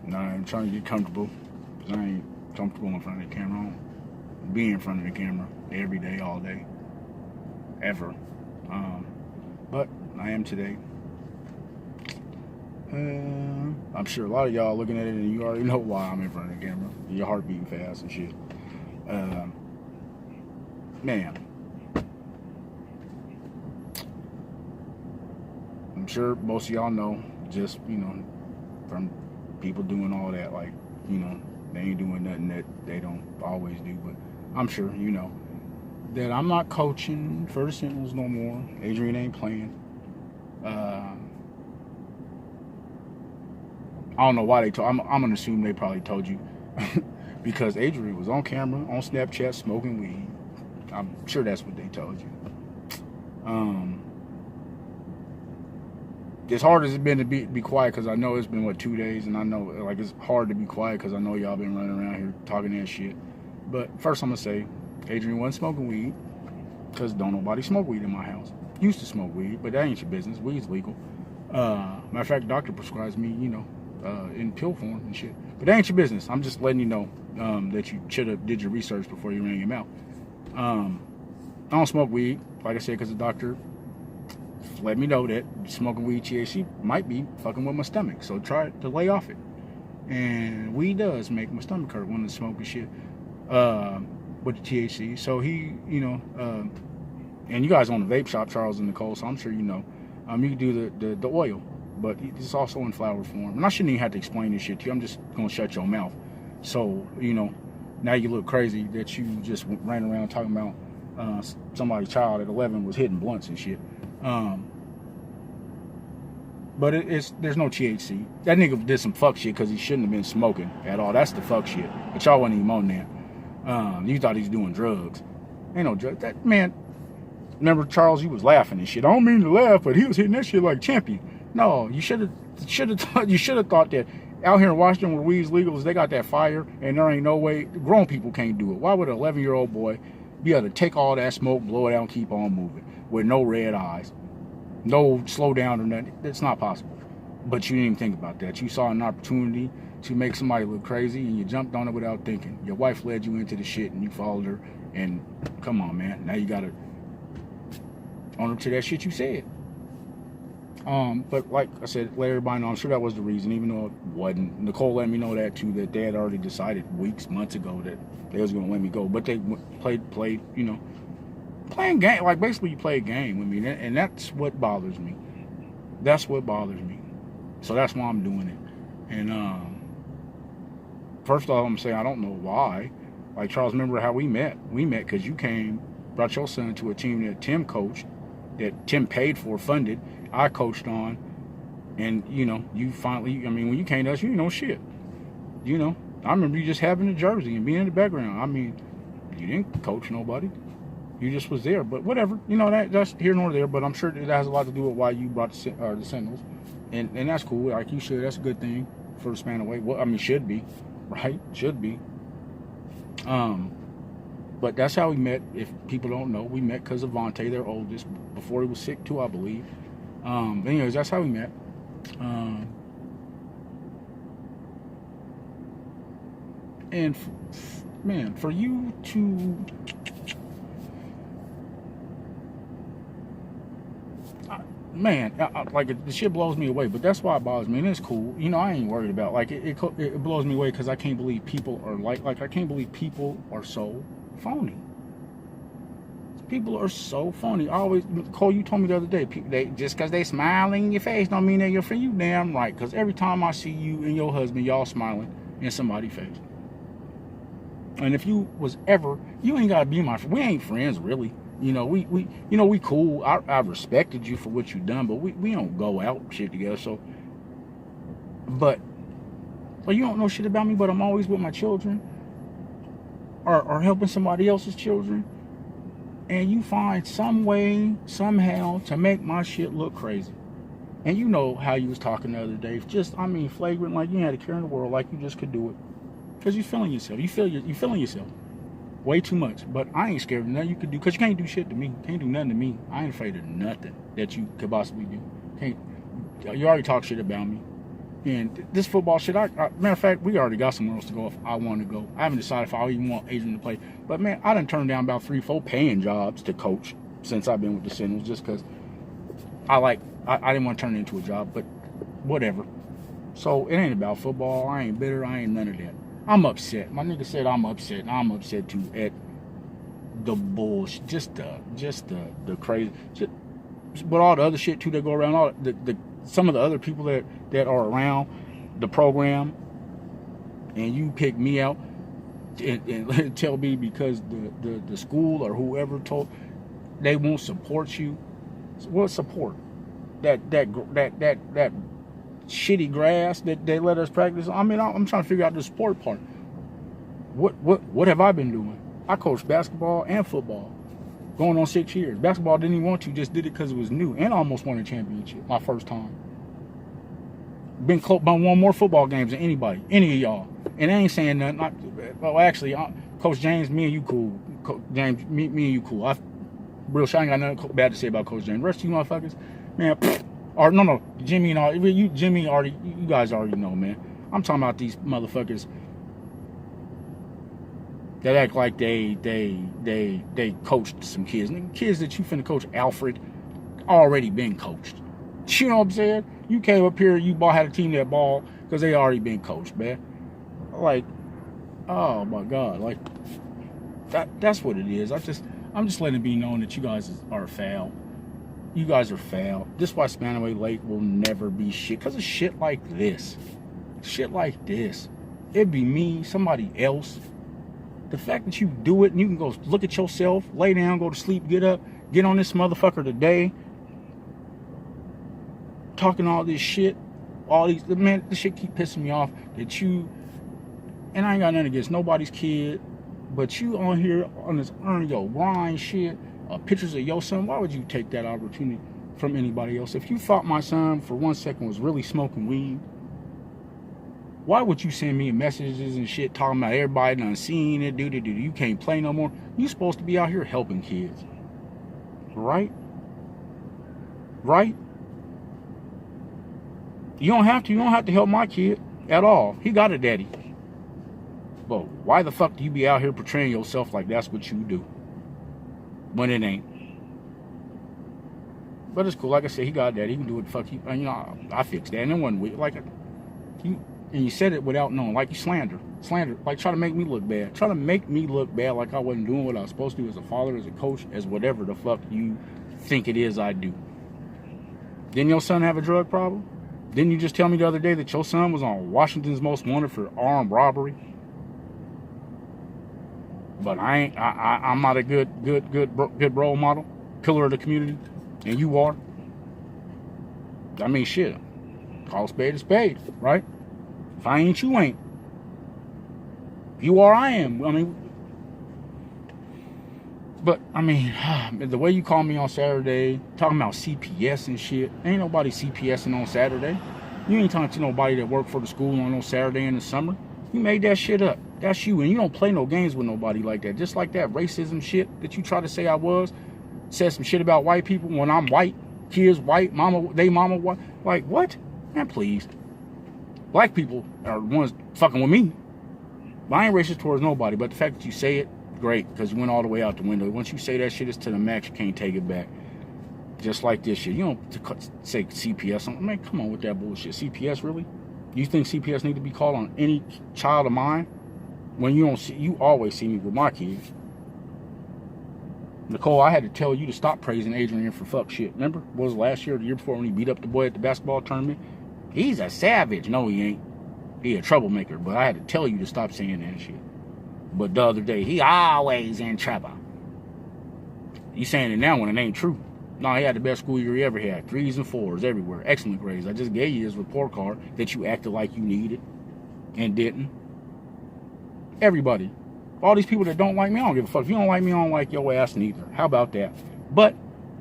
Nah, I'm trying to get comfortable because I ain't comfortable in front of the camera. I don't be in front of the camera every day, all day, ever. But I am today. I'm sure a lot of y'all looking at it and you already know why I'm in front of the camera. Your heart beating fast and shit. Man, I'm sure most of y'all know, just, from people doing all that, like, they ain't doing nothing that they don't always do, but I'm sure you know that I'm not coaching for the Sentinels no more. Adrian ain't playing. I don't know why they told. I'm gonna assume they probably told you because Adrian was on camera on Snapchat smoking weed. I'm sure that's what they told you. As hard as it's been to be quiet, because I know it's been 2 days, and I know like it's hard to be quiet because I know y'all been running around here talking that shit. But first I'm gonna say, Adrian wasn't smoking weed because don't nobody smoke weed in my house. Used to smoke weed, but that ain't your business. Weed's legal. Matter of fact, the doctor prescribes me, in pill form and shit. But that ain't your business. I'm just letting you know that you should have did your research before you ran your mouth. I don't smoke weed, like I said, because the doctor let me know that smoking weed THC might be fucking with my stomach. So try to lay off it. And weed does make my stomach hurt when I smoke and shit with the THC. So he, and you guys own the vape shop, Charles and Nicole, so I'm sure you know. You can do the oil, but it's also in flower form. And I shouldn't even have to explain this shit to you. I'm just going to shut your mouth. So, now you look crazy that you just ran around talking about somebody's child at 11 was hitting blunts and shit. But there's no THC. That nigga did some fuck shit because he shouldn't have been smoking at all. That's the fuck shit. But y'all wasn't even on that. You thought he was doing drugs. Ain't no drugs. That man, remember Charles, you was laughing and shit. I don't mean to laugh, but he was hitting that shit like champion. No, you should have thought that out here in Washington where weed's legal, they got that fire and there ain't no way grown people can't do it. Why would an 11-year-old boy be able to take all that smoke, blow it out, and keep on moving with no red eyes, no slow down or nothing? It's not possible. But you didn't even think about that. You saw an opportunity to make somebody look crazy and you jumped on it without thinking. Your wife led you into the shit and you followed her. And come on, man, now you gotta own up to that shit you said. But like I said, let everybody know, I'm sure that was the reason, even though it wasn't. Nicole let me know that too, that they had already decided months ago that they was gonna let me go. But they played, playing game, like basically you play a game with me, and that's what bothers me. That's what bothers me. So that's why I'm doing it. And first off, I'm saying I don't know why. Like Charles, remember how we met? We met because you brought your son to a team that Tim coached, that Tim paid for, funded. I coached on, and you finally. When you came to us, you know shit. I remember you just having a jersey and being in the background. You didn't coach nobody. You just was there. But whatever. That's here nor there. But I'm sure that has a lot to do with why you brought the Sentinels, and that's cool. Like you should. That's a good thing for the span away. Well, should be, right? Should be. But that's how we met. If people don't know, we met because of Vontae, their oldest, before he was sick too, I believe. Anyways, that's how we met. And man, for you to like the shit blows me away. But that's why it bothers me, and it's cool. I ain't worried about it blows me away because I can't believe people are like I can't believe people are so phony. People are so phony. Cole, you told me the other day, they just because they smiling in your face don't mean that you're for you. Damn right. Because every time I see you and your husband, y'all smiling in somebody's face. And if you was ever, you ain't gotta be my friend. We ain't friends really. We cool. I respected you for what you done, but we don't go out shit together. So, but you don't know shit about me. But I'm always with my children, or helping somebody else's children. And you find some way, somehow, to make my shit look crazy. And you know how you was talking the other day. Just, flagrant, like you had a care in the world, like you just could do it. Because you're feeling yourself. You feeling yourself. Way too much. But I ain't scared of nothing you could do. Because you can't do shit to me. Can't do nothing to me. I ain't afraid of nothing that you could possibly do. You already talk shit about me. And this football shit, matter of fact, we already got somewhere else to go if I want to go. I haven't decided if I even want Adrian to play. But, man, I done turned down about 3-4 paying jobs to coach since I've been with the Sentinels just because I didn't want to turn it into a job, but whatever. So, it ain't about football. I ain't bitter. I ain't none of that. I'm upset. My nigga said I'm upset, and I'm upset, too, at the bullshit. Just the crazy. But all the other shit, too, that go around, all some of the other people that are around the program, and you pick me out and tell me because the school or whoever told they won't support you. What support? That shitty grass that they let us practice. I mean, I'm trying to figure out the sport part. What have I been doing? I coached basketball and football, going on 6 years. Basketball didn't even want to, just did it because it was new, and I almost won a championship my first time. Been won more football games than anybody, any of y'all. And I ain't saying nothing. Well, actually, Coach James, me and you cool. James, me and you cool. Real shit, I ain't got nothing bad to say about Coach James. The rest of you motherfuckers, man, or no, Jimmy and all, Jimmy already, you guys already know, man. I'm talking about these motherfuckers that act like they coached some kids. Kids that you finna coach, Alfred, already been coached. You know what I'm saying? You came up here, you had a team that ball because they already been coached, man. Like, oh my God, like that's what it is. I'm just letting it be known that you guys are foul. You guys are foul. This is why Spanaway Lake will never be shit, because of shit like this. Shit like this. It'd be me, somebody else. The fact that you do it and you can go look at yourself, lay down, go to sleep, get up, get on this motherfucker today, talking all this shit, all these, man, this shit keep pissing me off that you, and I ain't got nothing against nobody's kid, but you on here on this earn your grind shit, pictures of your son. Why would you take that opportunity from anybody else? If you thought my son for 1 second was really smoking weed, why would you send me messages and shit talking about everybody done seen it, you can't play no more? You supposed to be out here helping kids, right? Right? You don't have to help my kid at all. He got a daddy. But why the fuck do you be out here portraying yourself like that's what you do when it ain't? But it's cool. Like I said, he got a daddy. He can do what the fuck he, you know, I fixed that. And it wasn't weird. Like, and you said it without knowing. Like, you slander. Like, try to make me look bad. Try to make me look bad like I wasn't doing what I was supposed to do as a father, as a coach, as whatever the fuck you think it is I do. Didn't your son have a drug problem? Didn't you just tell me the other day that your son was on Washington's Most Wanted for armed robbery? But I'm not a good role model, pillar of the community, and you are. I mean, shit. Call a spade, right? If I ain't, you ain't. If you are, I am. I mean, but I mean, the way you call me on Saturday, talking about CPS and shit, ain't nobody CPSing on Saturday. You ain't talking to nobody that worked for the school on no Saturday in the summer. You made that shit up. That's you, and you don't play no games with nobody like that. Just like that racism shit that you try to say I was, said some shit about white people when I'm white, kids white, mama white. Like, what? Man, please. Black people are the ones fucking with me. But I ain't racist towards nobody, but the fact that you say it, great, because you went all the way out the window. Once you say that shit, it's to the max, you can't take it back. Just like this shit. You don't say CPS. Man, come on with that bullshit. CPS, really? You think CPS need to be called on any child of mine? When you don't see, you always see me with my kids. Nicole, I had to tell you to stop praising Adrian for fuck shit. Remember? What was last year or the year before when he beat up the boy at the basketball tournament? He's a savage. No, he ain't. He a troublemaker. But I had to tell you to stop saying that shit. But the other day, he always in trouble. You saying it now when it ain't true. No, he had the best school year he ever had. 3s and 4s everywhere. Excellent grades. I just gave you his report card that you acted like you needed and didn't. Everybody. All these people that don't like me, I don't give a fuck. If you don't like me, I don't like your ass neither. How about that? But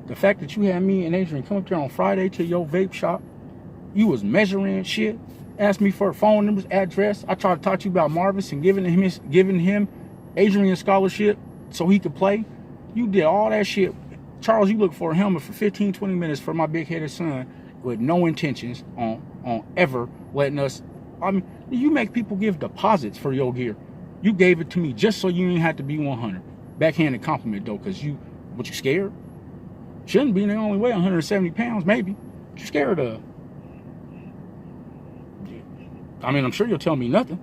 the fact that you had me and Adrian come up there on Friday to your vape shop, you was measuring shit, asked me for phone numbers, address. I tried to talk to you about Marvis and giving him Adrian scholarship so he could play. You did all that shit. Charles, you looked for a helmet for 15, 20 minutes for my big-headed son with no intentions on ever letting us. I mean, you make people give deposits for your gear. You gave it to me just so you didn't have to be 100. Backhanded compliment though, because you scared? Shouldn't be. They only weigh 170 pounds, maybe. What you scared of? I mean, I'm sure you'll tell me nothing.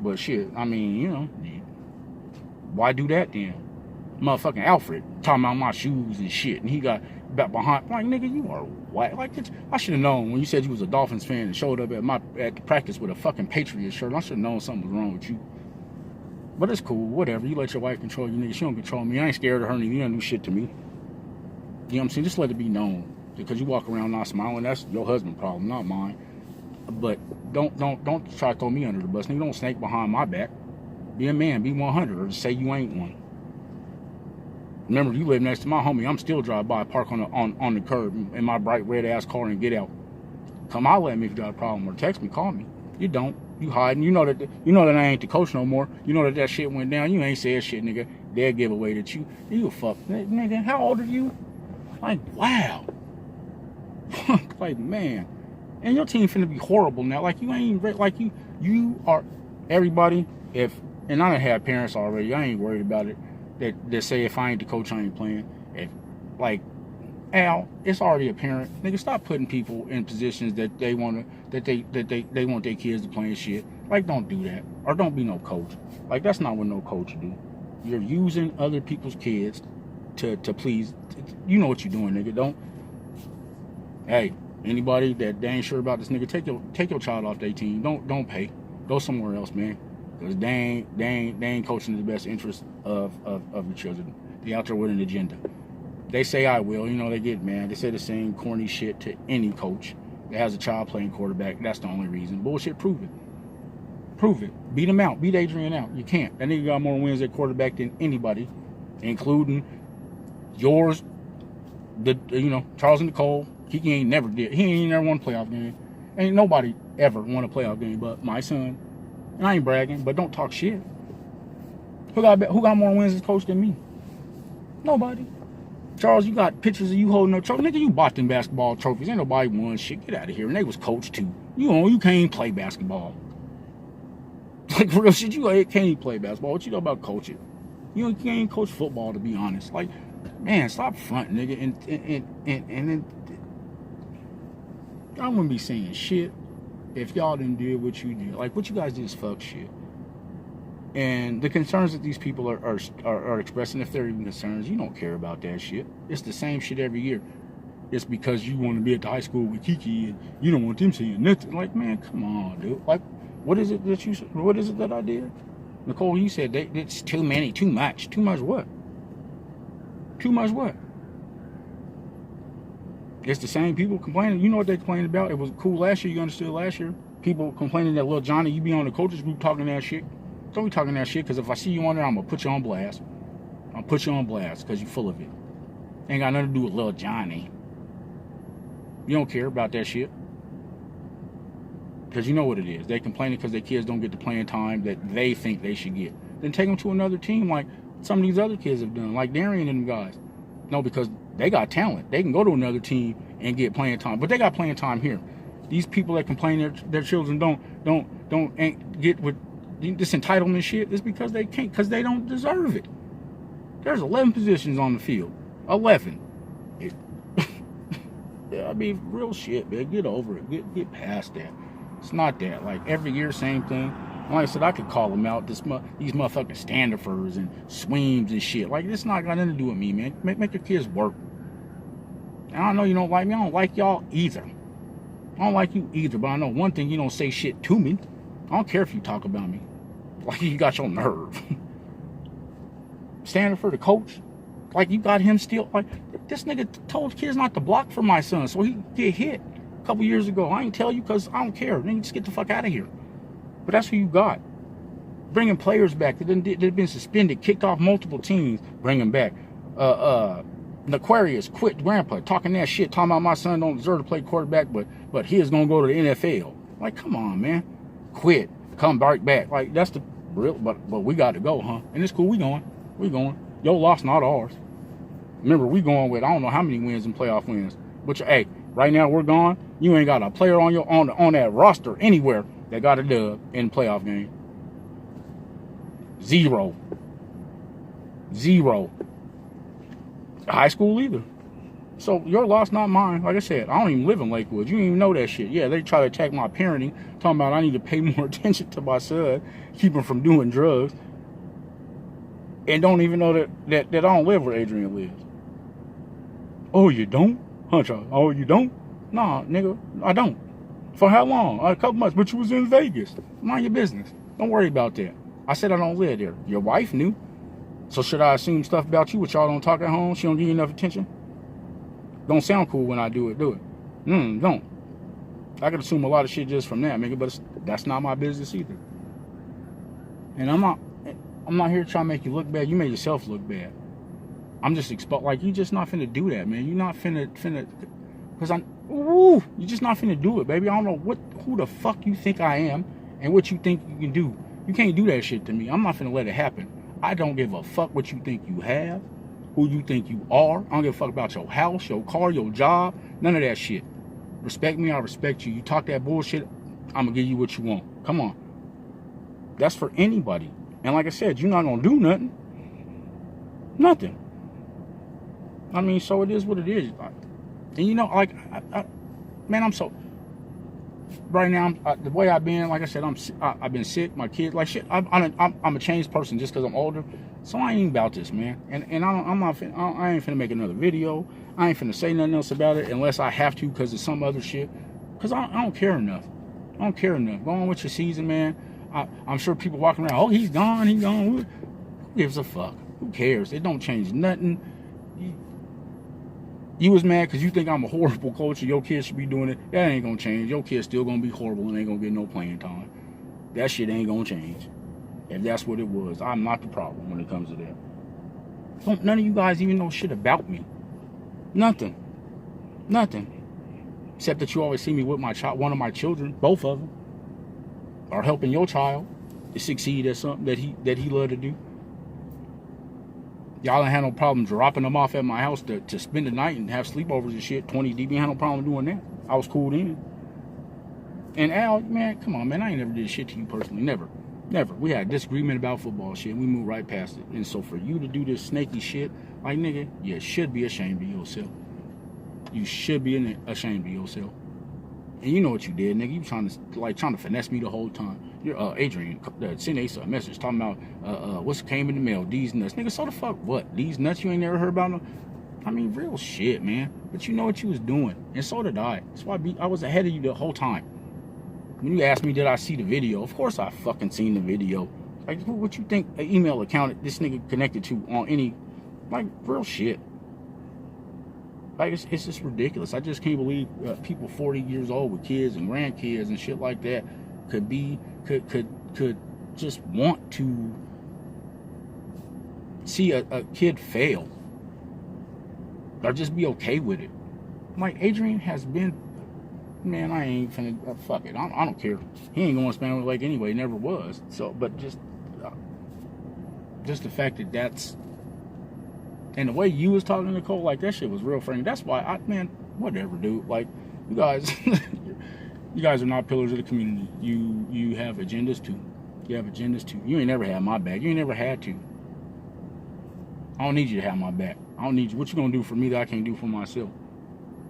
But shit, I mean, you know, why do that then? Motherfucking Alfred talking about my shoes and shit, and he got back behind. Like, nigga, you are white. Like, I should have known when you said you was a Dolphins fan and showed up at the practice with a fucking Patriots shirt. I should have known something was wrong with you. But it's cool, whatever. You let your wife control you, nigga. She don't control me. I ain't scared of her, nigga. You don't do shit to me. You know what I'm saying? Just let it be known. Because you walk around not smiling, that's your husband's problem, not mine. But don't try to throw me under the bus. Nigga, don't snake behind my back. Be a man, be 100, or just say you ain't one. Remember, you live next to my homie. I'm still drive by, park on the curb in my bright red ass car and get out. Come holler at me if you got a problem, or text me, call me. You don't. You hiding. You know that I ain't the coach no more. You know that shit went down. You ain't said shit, nigga. They'll give away that you a fuck. Nigga, how old are you? Like, wow. Like, man. And your team finna be horrible now. Like, you ain't, like, you are, everybody, and I done had parents already, I ain't worried about it, that say if I ain't the coach, I ain't playing. Like, Al, it's already apparent. Nigga, stop putting people in positions that they want their kids to play and shit. Like, don't do that. Or don't be no coach. Like, that's not what no coach do. You're using other people's kids to please. You know what you're doing, nigga. Don't. Hey, anybody that they ain't sure about this, nigga, take your child off their team. Don't pay. Go somewhere else, man. Because they ain't coaching in the best interest of the children. They out there with an agenda. They say I will. You know, they get mad. They say the same corny shit to any coach that has a child playing quarterback. That's the only reason. Bullshit, prove it. Prove it. Beat him out. Beat Adrian out. You can't. That nigga got more wins at quarterback than anybody, including yours, Charles and Nicole. He ain't never won a playoff game. Ain't nobody ever won a playoff game but my son. And I ain't bragging, but don't talk shit. Who got more wins as coach than me? Nobody. Charles, you got pictures of you holding no trophy. Nigga, you bought them basketball trophies. Ain't nobody won shit. Get out of here. And they was coached too. You can't even play basketball. Like, for real shit, you can't even play basketball. What you know about coaching? You can't even coach football, to be honest. Like, man, stop fronting, nigga. And then I wouldn't be saying shit if y'all didn't do what you did. Like, what you guys did is fuck shit. And the concerns that these people are expressing, if they're even concerns, you don't care about that shit. It's the same shit every year. It's because you want to be at the high school with Kiki and you don't want them saying nothing. Like, man, come on, dude. Like, what is it that I did? Nicole, you said it's too many, too much. Too much what? Too much what? It's the same people complaining. You know what they complained about? It was cool last year. You understood last year? People complaining that little Johnny, you be on the coaches group talking that shit. Don't be talking that shit, because if I see you on there, I'm going to put you on blast. I'll put you on blast because you're full of it. Ain't got nothing to do with little Johnny. You don't care about that shit. Because you know what it is. They complaining because their kids don't get the playing time that they think they should get. Then take them to another team like some of these other kids have done, like Darian and them guys. No, because they got talent. They can go to another team and get playing time. But they got playing time here. These people that complain their children ain't get with this entitlement shit is because they can't, because they don't deserve it. There's 11 positions on the field. 11. I mean, real shit, man. Get over it. Get past that. It's not that. Like, every year, same thing. Like I said, I could call them out. These motherfucking Standifers and Sweems and shit. Like, this not got nothing to do with me, man. Make your kids work. And I know you don't like me. I don't like y'all either. I don't like you either. But I know one thing, you don't say shit to me. I don't care if you talk about me. Like, you got your nerve. Standing for the coach. Like, you got him still. Like, this nigga told kids not to block for my son, so he get hit a couple years ago. I ain't tell you because I don't care. Then you just get the fuck out of here. But that's who you got. Bringing players back that have been suspended, kicked off multiple teams. Bring them back. Aquarius quit grandpa talking that shit, talking about my son don't deserve to play quarterback, but he is gonna go to the NFL. Like, come on, man. Quit. Come right back. Like, that's the real, but we got to go, huh? And it's cool. We going. Your loss, not ours. Remember, we going with I don't know how many wins and playoff wins. But hey, right now we're gone. You ain't got a player on that roster anywhere that got a dub in the playoff game. Zero. High school either. So your loss, not mine. Like I said, I don't even live in Lakewood. You don't even know that shit. Yeah, they try to attack my parenting, talking about I need to pay more attention to my son, keep him from doing drugs, and don't even know that I don't live where Adrian lives. Oh, you don't? Huh, Charles? Oh, you don't? Nah, nigga, I don't. For how long? A couple months, but you was in Vegas. Mind your business. Don't worry about that. I said I don't live there. Your wife knew. So should I assume stuff about you which y'all don't talk at home? She don't give you enough attention? Don't sound cool when I do it. Don't. I could assume a lot of shit just from that, nigga, but that's not my business either. And I'm not here trying to make you look bad. You made yourself look bad. I'm just like, you just not finna do that, man. You not finna, because you just not finna do it, baby. I don't know who the fuck you think I am and what you think you can do. You can't do that shit to me. I'm not finna let it happen. I don't give a fuck what you think you have, who you think you are. I don't give a fuck about your house, your car, your job, none of that shit. Respect me, I respect you. You talk that bullshit, I'm gonna give you what you want. Come on. That's for anybody. And like I said, you're not gonna do nothing. Nothing. I mean, so it is what it is. And you know, like, man, I'm so... Right now, the way I've been, like I said, I've been sick. My kids, like shit. I'm a changed person just because I'm older. So I ain't even about this, man. And I ain't finna make another video. I ain't finna say nothing else about it unless I have to because of some other shit. Because I don't care enough. I don't care enough. Go on with your season, man. I'm sure people walking around, oh, he's gone. Who gives a fuck? Who cares? It don't change nothing. You was mad because you think I'm a horrible coach and your kids should be doing it. That ain't gonna change. Your kid's still gonna be horrible and ain't gonna get no playing time. That shit ain't gonna change. If that's what it was, I'm not the problem when it comes to that. None of you guys even know shit about me. Nothing. Except that you always see me with my child, one of my children, both of them, are helping your child to succeed at something that he loved to do. Y'all ain't had no problem dropping them off at my house to spend the night and have sleepovers and shit. 20 DB, had no problem doing that. I was cool then. And Al, man, come on, man. I ain't never did shit to you personally. Never. We had a disagreement about football shit. We moved right past it. And so for you to do this snaky shit, like, nigga, you should be ashamed of yourself. You should be ashamed of yourself. And you know what you did, nigga. You trying to finesse me the whole time. You're Adrian sent Ace a message talking about what's came in the mail, these nuts. Nigga, so the fuck what? These nuts you ain't never heard about them? I mean, real shit, man. But you know what you was doing. And so did I. That's why I was ahead of you the whole time. When you asked me, did I see the video? Of course I fucking seen the video. Like, what you think an email account this nigga connected to on any, like, real shit. Like, it's just ridiculous. I just can't believe people 40 years old with kids and grandkids and shit like that could just want to see a kid fail or just be okay with it. Like, Adrian has been, man, I ain't finna, fuck it. I don't care. He ain't going to Spanish Lake anyway. Never was. So, but just the fact that that's, and the way you was talking to Nicole, like, that shit was real funny. That's why man, whatever, dude. Like, you guys, you guys are not pillars of the community. You have agendas too. You have agendas too. You ain't never had my back. You ain't never had to. I don't need you to have my back. I don't need you. What you gonna do for me that I can't do for myself?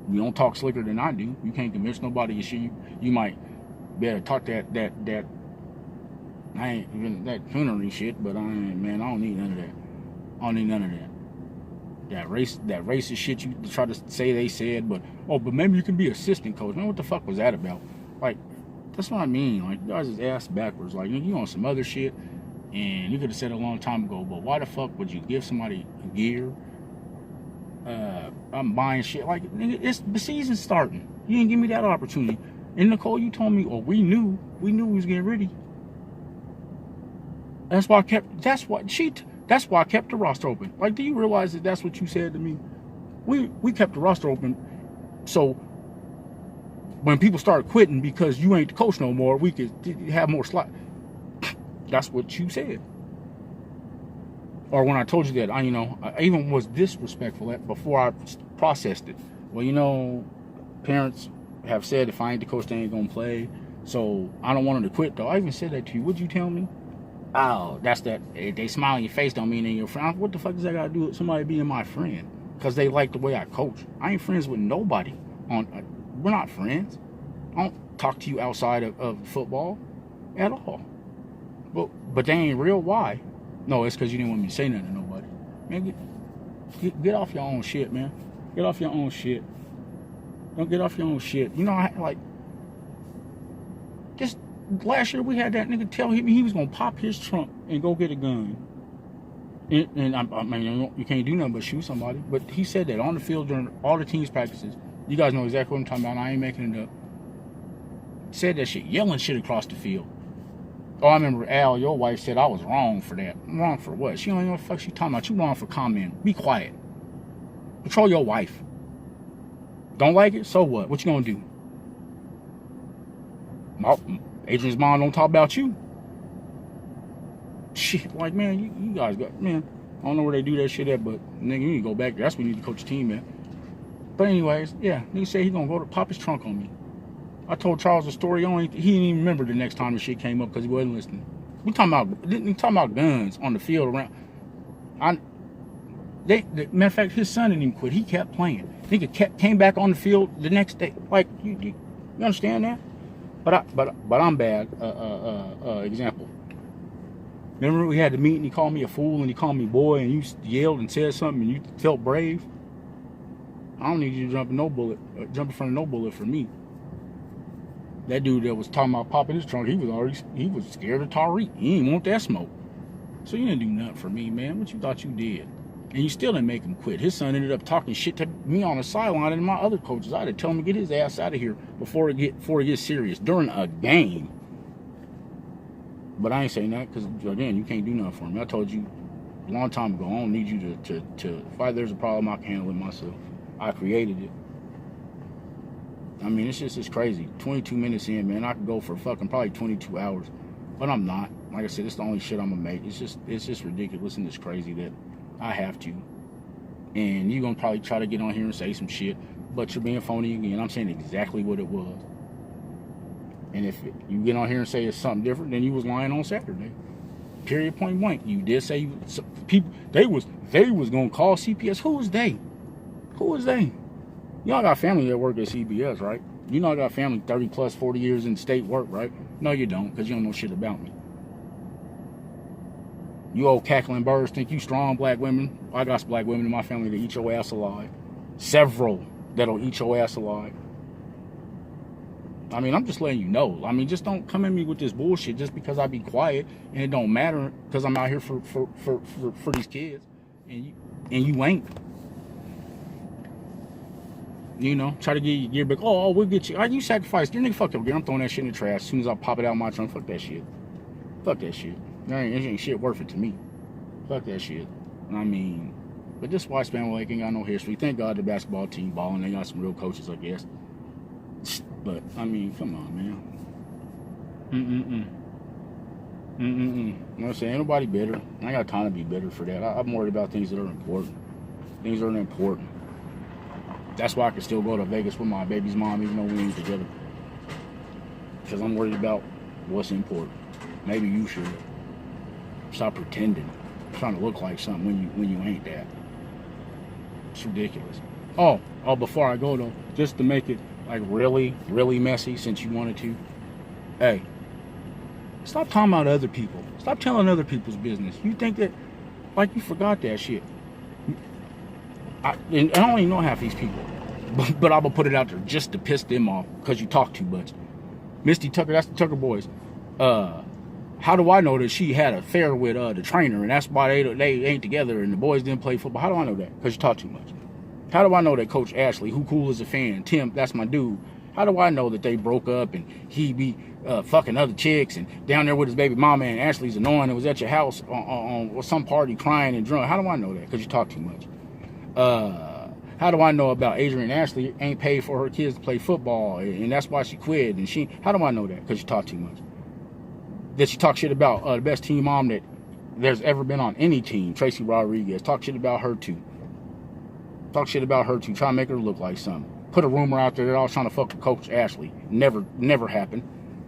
You don't talk slicker than I do. You can't convince nobody you shit. You might be able to talk that I ain't even that funerary shit, but I don't need none of that. I don't need none of that. That racist shit you try to say they said, but maybe you can be assistant coach. Man, what the fuck was that about? Like, that's what I mean. Like, you guys is ass backwards. Like, you on some other shit, and you could have said it a long time ago, but why the fuck would you give somebody gear? I'm buying shit. Like, nigga, it's the season's starting. You didn't give me that opportunity. And Nicole, you told me, we knew we was getting ready. That's why I kept the roster open. Like, do you realize that that's what you said to me? We kept the roster open, so when people started quitting because you ain't the coach no more, we could have more slots. That's what you said. Or when I told you that, I even was disrespectful before I processed it. Well, parents have said if I ain't the coach, they ain't gonna play. So I don't want them to quit though. I even said that to you. What'd you tell me? Oh, that's that. If they smile in your face don't mean they're your friend. What the fuck does that got to do with somebody being my friend? Because they like the way I coach. I ain't friends with nobody. We're not friends. I don't talk to you outside of football at all. But they ain't real. Why? No, it's because you didn't want me to say nothing to nobody. Man, get off your own shit, man. Get off your own shit. Don't get off your own shit. You know, just last year we had that nigga tell him he was gonna pop his trunk and go get a gun. And I mean, you can't do nothing but shoot somebody. But he said that on the field during all the team's practices. You guys know exactly what I'm talking about. I ain't making it up. Said that shit, yelling shit across the field. Oh, I remember Al, your wife, said I was wrong for that. Wrong for what? She don't even know what the fuck she talking about. You wrong for commenting. Be quiet. Control your wife. Don't like it? So what? What you gonna do? Adrian's mom don't talk about you. Shit, like, man, you guys got, man, I don't know where they do that shit at, but nigga, you need to go back there. That's where you need to coach the team at. But anyways, yeah, nigga said he gonna go to pop his trunk on me. I told Charles the story. He didn't even remember the next time the shit came up because he wasn't listening. We talking about guns on the field around. Matter of fact, his son didn't even quit. He kept playing. Nigga came back on the field the next day. Like, you understand that? But I'm bad. Example. Remember we had the meeting. He called me a fool and he called me boy, and you yelled and said something and you felt brave. I don't need you to jump in front of no bullet for me. That dude that was talking about popping his trunk, he was scared of Tariq. He didn't want that smoke. So you didn't do nothing for me, man. What you thought you did? And you still didn't make him quit. His son ended up talking shit to me on the sideline and my other coaches. I had to tell him to get his ass out of here before it gets serious during a game. But I ain't saying that because, again, you can't do nothing for me. I told you a long time ago, I don't need you to if there's a problem, I can handle it myself. I created it. I mean, it's crazy. 22 minutes in, man, I could go for fucking probably 22 hours. But I'm not. Like I said, it's the only shit I'm gonna make. It's just ridiculous and it's crazy that I have to. And you're gonna probably try to get on here and say some shit, but you're being phony again. I'm saying exactly what it was. And if you get on here and say it's something different, then you was lying on Saturday. Period, point blank. You did say people they was gonna call CPS. Who was they? Who was they? Y'all got family that work at CBS, right? You know I got family 30 plus 40 years in state work, right? No, you don't, because you don't know shit about me. You old cackling birds think you strong black women. I got some black women in my family that eat your ass alive. Several that'll eat your ass alive. I mean, I'm just letting you know. I mean, just don't come at me with this bullshit just because I be quiet and it don't matter because I'm out here for these kids and you ain't. You know, try to get your gear back. Oh, we'll get you. You sacrificed. Your nigga fucked up gear. I'm throwing that shit in the trash as soon as I pop it out of my trunk. Fuck that shit. Fuck that shit. There ain't shit worth it to me. Fuck that shit. I mean, but this why Spanaway Lake ain't got no history. Thank God the basketball team balling. They got some real coaches, I guess. But, I mean, come on, man. You know what I'm saying? Ain't nobody bitter. I ain't got time to be bitter for that. I'm worried about things that are important. Things that are important. That's why I can still go to Vegas with my baby's mom even though we ain't together. Because I'm worried about what's important. Maybe you should. Stop pretending. Trying to look like something when you ain't that. It's ridiculous. Oh, before I go though, just to make it like really, really messy since you wanted to. Hey, stop talking about other people. Stop telling other people's business. You think that, like you forgot that shit. I don't even know half these people. But I'm going to put it out there just to piss them off because you talk too much. Misty Tucker, that's the Tucker boys. How do I know that she had an affair with the trainer and that's why they ain't together and the boys didn't play football? How do I know that? Because you talk too much. How do I know that Coach Ashley, who cool as a fan, Tim, that's my dude, how do I know that they broke up and he be fucking other chicks and down there with his baby mama and Ashley's annoying and was at your house on some party crying and drunk? How do I know that? Because you talk too much. How do I know about Adrian Ashley ain't paid for her kids to play football and that's why she quit? And how do I know that? Because you talk too much. That she talk shit about the best team mom that there's ever been on any team, Tracy Rodriguez. Talk shit about her too. Talk shit about her too. Try to make her look like something. put a rumor out there that I was trying to fuck with Coach Ashley. Never happened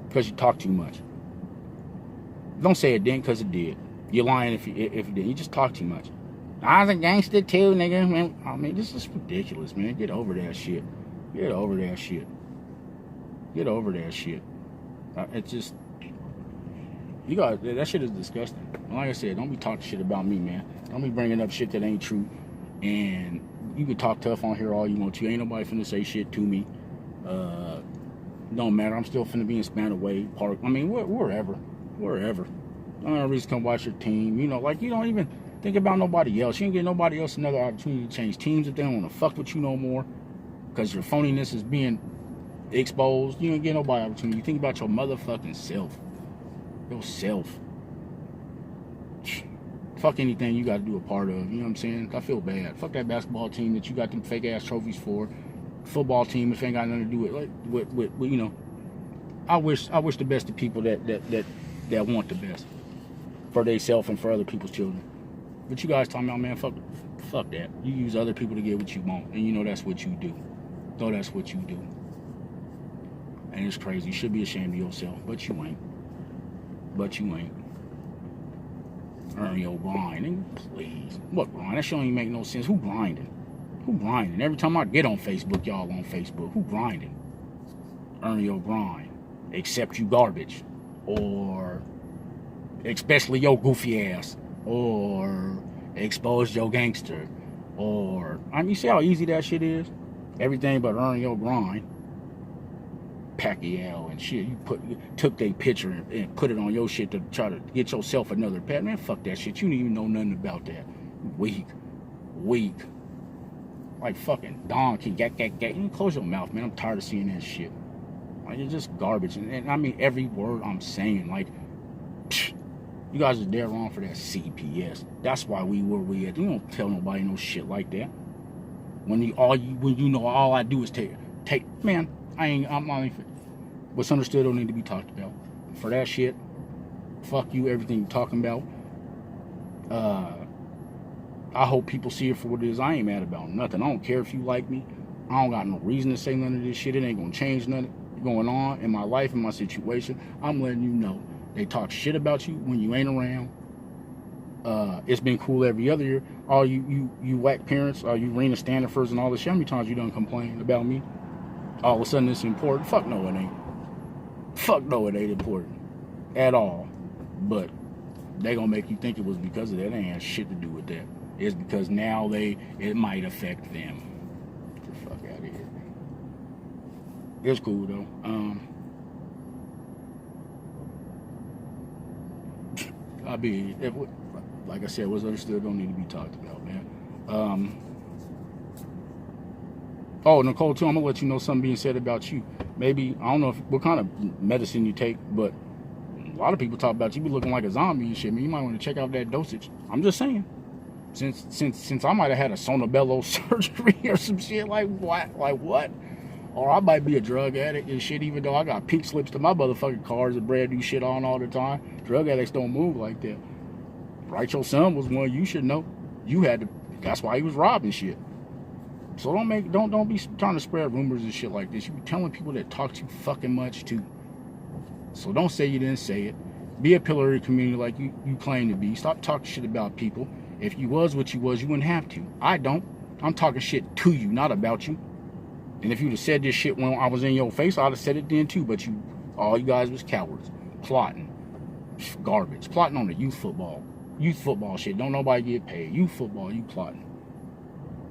because you talk too much. Don't say it didn't because it did. You're lying if you did. You just talk too much. I was a gangster too, nigga. Man, I mean, this is ridiculous, man. Get over that shit. Get over that shit. Get over that shit. It's just, you got, that shit is disgusting. Like I said, don't be talking shit about me, man. Don't be bringing up shit that ain't true. And you can talk tough on here all you want to. Ain't nobody finna say shit to me. Don't matter. I'm still finna be in Spanaway Park. I mean, wherever. Don't have a reason to come watch your team. You know, like, you don't even think about nobody else. You ain't get nobody else another opportunity to change teams if they don't want to fuck with you no more. Because your phoniness is being exposed. You ain't get nobody opportunity. You think about your motherfucking self. Yourself. Fuck anything you got to do a part of. You know what I'm saying? I feel bad. Fuck that basketball team that you got them fake ass trophies for. Football team, if ain't got nothing to do with you know. I wish the best to people that want the best for themselves and for other people's children. But you guys talking about, man, fuck that. You use other people to get what you want, and you know that's what you do. Know that's what you do. And it's crazy. You should be ashamed of yourself, but you ain't. Earn your grinding, please. What grind? That shit don't even make no sense. Who grinding? Every time I get on Facebook, y'all on Facebook. Who grinding? Earn your grind. Accept you garbage. Or especially your goofy ass. Or expose your gangster. Or, I mean, you see how easy that shit is? Everything but earn your grind. Pacquiao and shit. You took their picture and put it on your shit to try to get yourself another pat. Man, fuck that shit. You don't even know nothing about that. Weak. Like fucking donkey. You close your mouth, man. I'm tired of seeing that shit. Like, it's just garbage. And I mean every word I'm saying. Like, psh, you guys are dead wrong for that CPS. That's why we where we at. You don't tell nobody no shit like that. When you know all I do is take man. I'm not even. What's understood don't need to be talked about. For that shit, fuck you, everything you're talking about. I hope people see it for what it is. I ain't mad about nothing. I don't care if you like me. I don't got no reason to say none of this shit. It ain't gonna change nothing going on in my life, in my situation. I'm letting you know. They talk shit about you when you ain't around. It's been cool every other year. All you whack parents, you Rena Standifers and all this shit. How many times you done complain about me? All of a sudden it's important. Fuck no, it ain't. Fuck no, it ain't important at all. But they gonna make you think it was because of that. It ain't have shit to do with that. It's because now it might affect them. Get the fuck out of here. It's cool though. Like I said, what's understood don't need to be talked about, man. Oh, Nicole, too, I'm going to let you know something being said about you. Maybe, I don't know what kind of medicine you take, but a lot of people talk about you be looking like a zombie and shit. Man, you might want to check out that dosage. I'm just saying. Since I might have had a Sonobello surgery or some shit, like what? Or I might be a drug addict and shit, even though I got pink slips to my motherfucking cars and brand new shit on all the time. Drug addicts don't move like that. Right, your son was one, you should know. That's why he was robbing shit. So don't be trying to spread rumors and shit like this. You be telling people that talk too fucking much too. So don't say you didn't say it. Be a pillar of the community like you claim to be. Stop talking shit about people. If you was what you was, you wouldn't have to. I don't. I'm talking shit to you, not about you. And if you'd have said this shit when I was in your face, I'd have said it then too. But all you guys was cowards. Plotting. Garbage. Plotting on the youth football shit. Don't nobody get paid. Youth football, you plotting.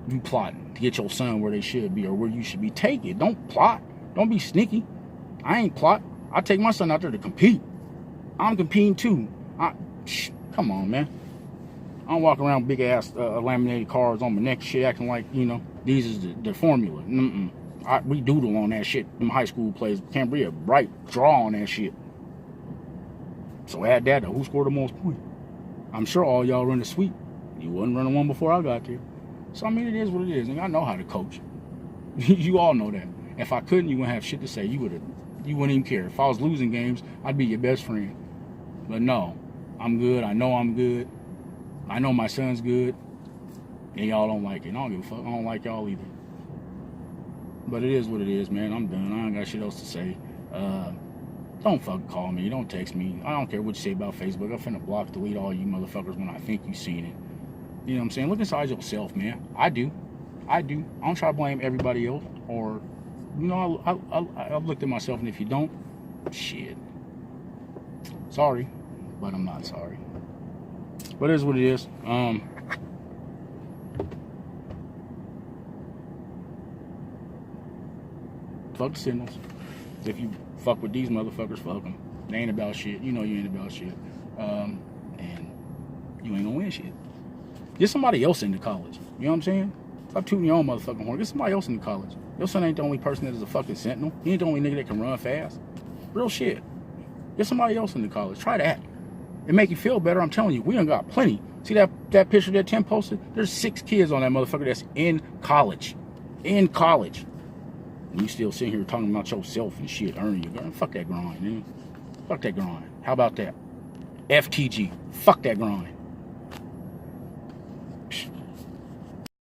You plotting to get your son where they should be or where you should be. Take it. Don't plot. Don't be sneaky. I ain't plot. I take my son out there to compete. I'm competing too. Come on, man. I don't walk around big ass laminated cars on my neck shit acting like, these is the formula. We doodle on that shit. Them high school plays. Can't be a bright draw on that shit. So add that to who scored the most points. I'm sure all y'all run the sweep. You wasn't running one before I got there. So, I mean, it is what it is. And I know how to coach. You all know that. If I couldn't, you wouldn't have shit to say. You wouldn't even care. If I was losing games, I'd be your best friend. But no, I'm good. I know I'm good. I know my son's good. And y'all don't like it. I don't give a fuck. I don't like y'all either. But it is what it is, man. I'm done. I ain't got shit else to say. Don't fucking call me. Don't text me. I don't care what you say about Facebook. I'm finna block, delete all you motherfuckers when I think you seen it. You know what I'm saying? Look inside yourself, man. I do. I don't try to blame everybody else. Or, you know, I've looked at myself, and if you don't, shit. Sorry, but I'm not sorry. But it is what it is. Fuck the signals. If you fuck with these motherfuckers, fuck them. They ain't about shit. You know you ain't about shit. And you ain't gonna win shit. Get somebody else into college. You know what I'm saying? Stop tooting your own motherfucking horn. Get somebody else into college. Your son ain't the only person that is a fucking sentinel. He ain't the only nigga that can run fast. Real shit. Get somebody else into college. Try that. It make you feel better. I'm telling you, we done got plenty. See that picture that Tim posted? There's 6 kids on that motherfucker that's in college. In college. And you still sitting here talking about yourself and shit, earning your grind. Fuck that grind, man. Fuck that grind. How about that? FTG. Fuck that grind.